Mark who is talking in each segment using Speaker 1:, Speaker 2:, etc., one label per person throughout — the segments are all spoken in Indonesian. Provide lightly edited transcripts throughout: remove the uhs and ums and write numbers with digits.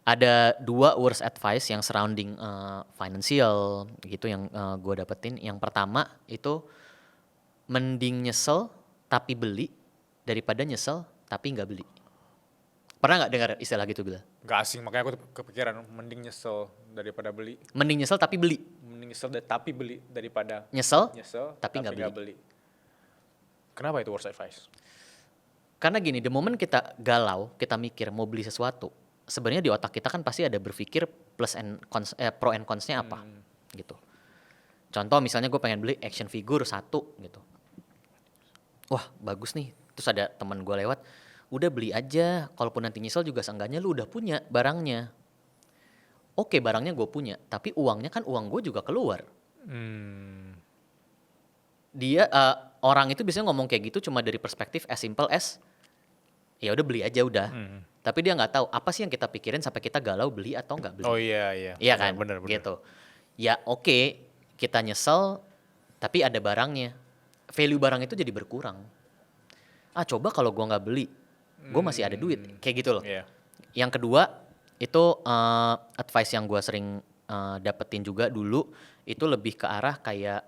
Speaker 1: Ada 2 worst advice yang surrounding financial gitu yang gue dapetin. Yang pertama itu mending nyesel tapi beli daripada nyesel tapi nggak beli. Pernah nggak dengar istilah gitu Bila?
Speaker 2: Gak asing, makanya aku kepikiran mending nyesel daripada beli.
Speaker 1: Mending nyesel tapi beli.
Speaker 2: Mending nyesel tapi beli daripada
Speaker 1: Nyesel
Speaker 2: tapi
Speaker 1: nggak
Speaker 2: nggak beli. Kenapa itu worst advice?
Speaker 1: Karena gini, the moment kita galau, kita mikir mau beli sesuatu, sebenarnya di otak kita kan pasti ada berpikir plus and cons, pro and cons-nya apa gitu. Contoh misalnya gue pengen beli action figure 1 gitu. Wah bagus nih, terus ada teman gue lewat, udah beli aja, kalaupun nanti nyesel juga seenggaknya lu udah punya barangnya. Oke barangnya gue punya, tapi uangnya kan uang gue juga keluar. Dia orang itu biasanya ngomong kayak gitu cuma dari perspektif as simple as ya udah beli aja udah. Tapi dia nggak tahu apa sih yang kita pikirin sampai kita galau beli atau nggak beli.
Speaker 2: Oh iya.
Speaker 1: Iya kan?
Speaker 2: Bener.
Speaker 1: Gitu. Ya oke, kita nyesel tapi ada barangnya. Value barang itu jadi berkurang. Coba kalau gue nggak beli, gue masih ada duit. Kayak gitu loh.
Speaker 2: Yeah.
Speaker 1: Yang kedua itu advice yang gue sering dapetin juga dulu itu lebih ke arah kayak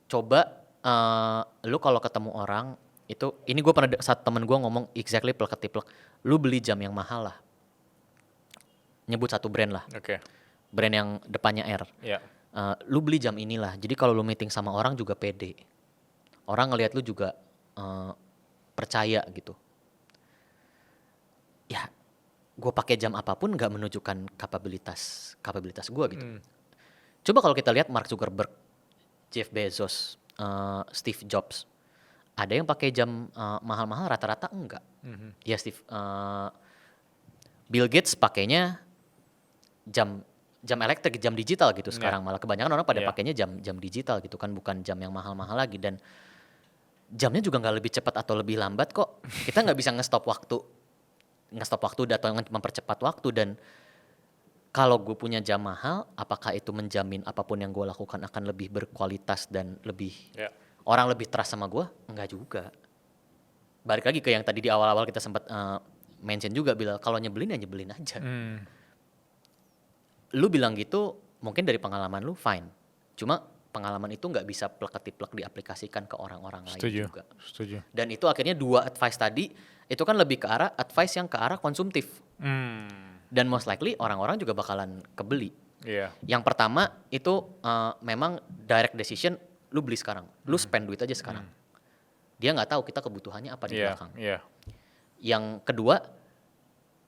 Speaker 1: coba lu kalau ketemu orang itu, ini gue pernah saat temen gue ngomong exactly plek-ketiplek, lu beli jam yang mahal lah, nyebut satu brand lah, brand yang depannya R, lu beli jam inilah, jadi kalau lu meeting sama orang juga pede, orang ngelihat lu juga percaya gitu. Ya, gue pakai jam apapun nggak menunjukkan kapabilitas gue gitu. Coba kalau kita lihat Mark Zuckerberg, Jeff Bezos, Steve Jobs, ada yang pakai jam mahal-mahal, rata-rata enggak. Ya Bill Gates pakainya jam elektrik, jam digital gitu sekarang. Malah kebanyakan orang pada pakainya jam digital gitu kan, bukan jam yang mahal-mahal lagi. Dan jamnya juga nggak lebih cepat atau lebih lambat kok. Kita nggak bisa nge-stop waktu atau mempercepat waktu. Dan kalau gue punya jam mahal, apakah itu menjamin apapun yang gue lakukan akan lebih berkualitas dan lebih orang lebih trust sama gue? Enggak juga. Balik lagi ke yang tadi di awal-awal kita sempat mention juga, bila kalau nyebelin ya nyebelin aja. Lu bilang gitu mungkin dari pengalaman lu fine. Cuma pengalaman itu nggak bisa plek-ketiplek diaplikasikan ke orang-orang lain juga.
Speaker 2: Setuju.
Speaker 1: Dan itu akhirnya 2 advice tadi itu kan lebih ke arah advice yang ke arah konsumtif. Dan most likely orang-orang juga bakalan kebeli. Yang pertama itu memang direct decision, lu beli sekarang, lu spend duit aja sekarang. Dia nggak tahu kita kebutuhannya apa di belakang. Yang kedua,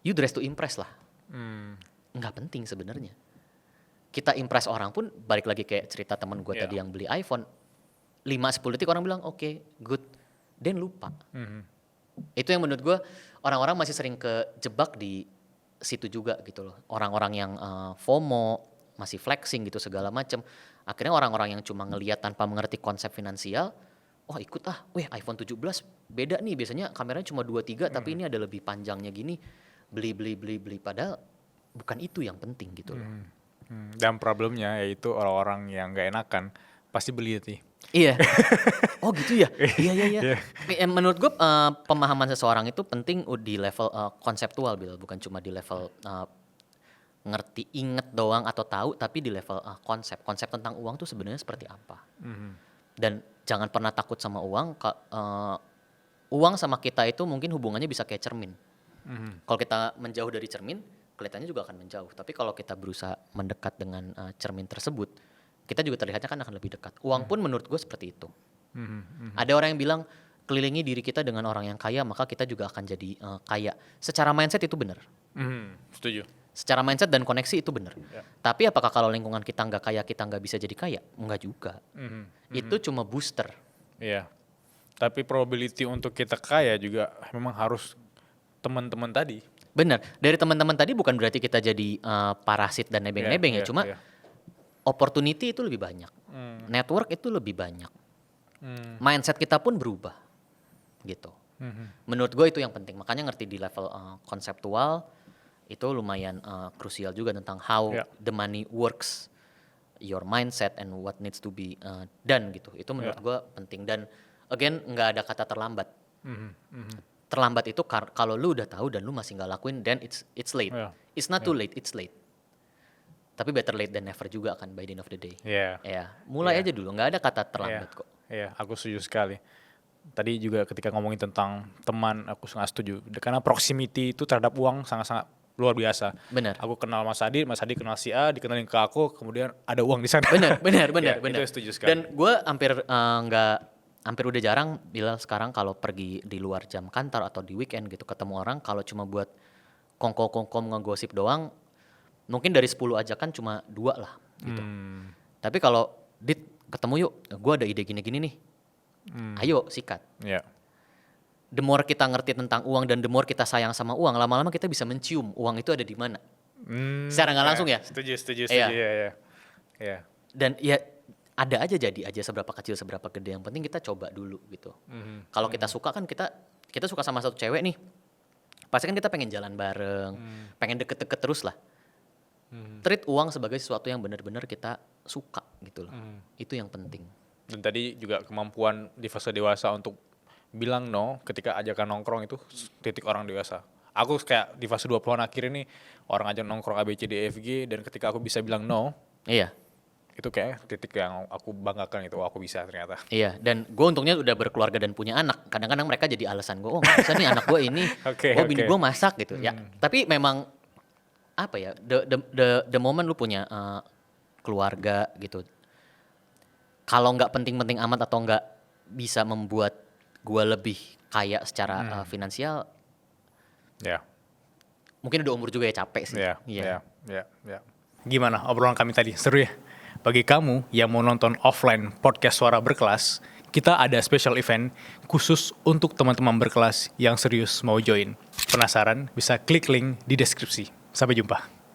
Speaker 1: you dress to impress lah. Nggak penting sebenarnya. Kita impress orang pun, balik lagi kayak cerita teman gue tadi yang beli iPhone, 5-10 detik orang bilang oke, good, dan lupa. Itu yang menurut gue orang-orang masih sering kejebak di situ juga gitu loh. Orang-orang yang FOMO, masih flexing gitu segala macam. Akhirnya orang-orang yang cuma ngelihat tanpa mengerti konsep finansial, ikut iPhone 17 beda nih, biasanya kameranya cuma 2-3 tapi ini ada lebih panjangnya gini, beli. Padahal bukan itu yang penting gitu loh.
Speaker 2: Dan problemnya yaitu orang-orang yang gak enakan pasti beli itu.
Speaker 1: Iya. Oh gitu ya. Iya. Menurut gue pemahaman seseorang itu penting di level konseptual, bukan cuma di level ngerti, inget doang atau tahu, tapi di level konsep tentang uang tuh sebenarnya seperti apa. Dan jangan pernah takut sama uang. Uang sama kita itu mungkin hubungannya bisa kayak cermin. Kalau kita menjauh dari cermin, kelihatannya juga akan menjauh. Tapi kalau kita berusaha mendekat dengan cermin tersebut, kita juga terlihatnya kan akan lebih dekat. Uang pun menurut gue seperti itu. Ada orang yang bilang kelilingi diri kita dengan orang yang kaya, maka kita juga akan jadi kaya. Secara mindset itu benar.
Speaker 2: Setuju.
Speaker 1: Secara mindset dan koneksi itu benar. Tapi apakah kalau lingkungan kita nggak kaya, kita nggak bisa jadi kaya? Enggak juga. Itu cuma booster.
Speaker 2: Iya. Tapi probability untuk kita kaya juga memang harus teman-teman tadi.
Speaker 1: Benar. Dari teman-teman tadi bukan berarti kita jadi parasit dan nebeng-nebeng ya. Cuma opportunity itu lebih banyak. Network itu lebih banyak. Mindset kita pun berubah. Gitu. Menurut gue itu yang penting. Makanya ngerti di level konseptual itu lumayan krusial juga tentang how the money works, your mindset and what needs to be done gitu. Itu menurut gue penting. Dan again nggak ada kata terlambat. terlambat itu kalau lu udah tahu dan lu masih nggak lakuin, then it's late. It's not too late, it's late. Tapi better late than never juga kan by the end of the day. Mulai aja dulu, nggak ada kata terlambat kok.
Speaker 2: Aku setuju sekali. Tadi juga ketika ngomongin tentang teman, aku sangat setuju. Karena proximity itu terhadap uang sangat-sangat luar biasa.
Speaker 1: Benar.
Speaker 2: Aku kenal Mas Adi kenal si A, dikenalin ke aku, kemudian ada uang di sana.
Speaker 1: Benar.
Speaker 2: Itu setuju sekali.
Speaker 1: Dan gue hampir udah jarang Bilal sekarang kalau pergi di luar jam kantor atau di weekend gitu ketemu orang, kalau cuma buat kongko ngegosip doang, mungkin dari 10 ajakan cuma 2 lah gitu. Tapi kalau Dit ketemu yuk, gue ada ide gini-gini nih. Ayo sikat. The more kita ngerti tentang uang dan the more kita sayang sama uang, lama-lama kita bisa mencium uang itu ada di mana. Secara nggak langsung ya.
Speaker 2: Setuju.
Speaker 1: Dan ya ada aja jadi aja seberapa kecil seberapa gede, yang penting kita coba dulu gitu. Kalau kita suka kan kita suka sama satu cewek nih, pasti kan kita pengen jalan bareng, pengen deket-deket terus lah. Treat uang sebagai sesuatu yang benar-benar kita suka gitu loh. Itu yang penting.
Speaker 2: Dan tadi juga kemampuan di fase dewasa untuk bilang no ketika ajakan nongkrong itu titik orang dewasa. Aku kayak di fase 20-an akhir ini orang ajak nongkrong ABCDEFG, dan ketika aku bisa bilang no, itu kayak titik yang aku banggakan itu, aku bisa ternyata.
Speaker 1: Iya, dan gue untungnya udah berkeluarga dan punya anak. Kadang-kadang mereka jadi alasan gue, nggak bisa nih anak gue ini, bini gue masak gitu. Ya, tapi memang apa ya, the moment lu punya keluarga gitu, kalau nggak penting-penting amat atau nggak bisa membuat gue lebih kaya secara finansial, mungkin udah umur juga ya, capek sih.
Speaker 2: Gimana obrolan kami tadi, seru ya? Bagi kamu yang mau nonton offline podcast Suara Berkelas, kita ada special event khusus untuk teman-teman berkelas yang serius mau join. Penasaran? Bisa klik link di deskripsi. Sampai jumpa.